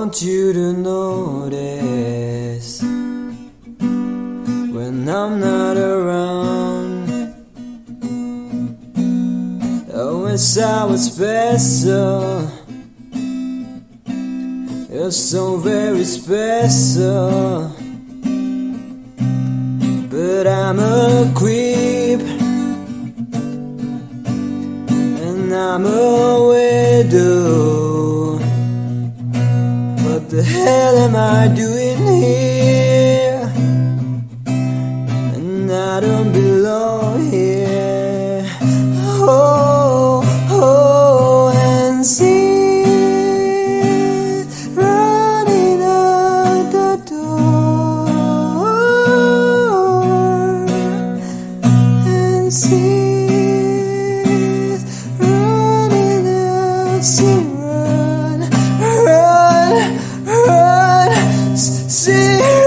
want you to notice when I'm not around. Oh, it's how it's special. You're so very special. But I'm a creep, and I'm a widow. What the hell am I doing here? And I don't belong here. Oh, oh, and see running out the door, and see running out, see run, run, run, see.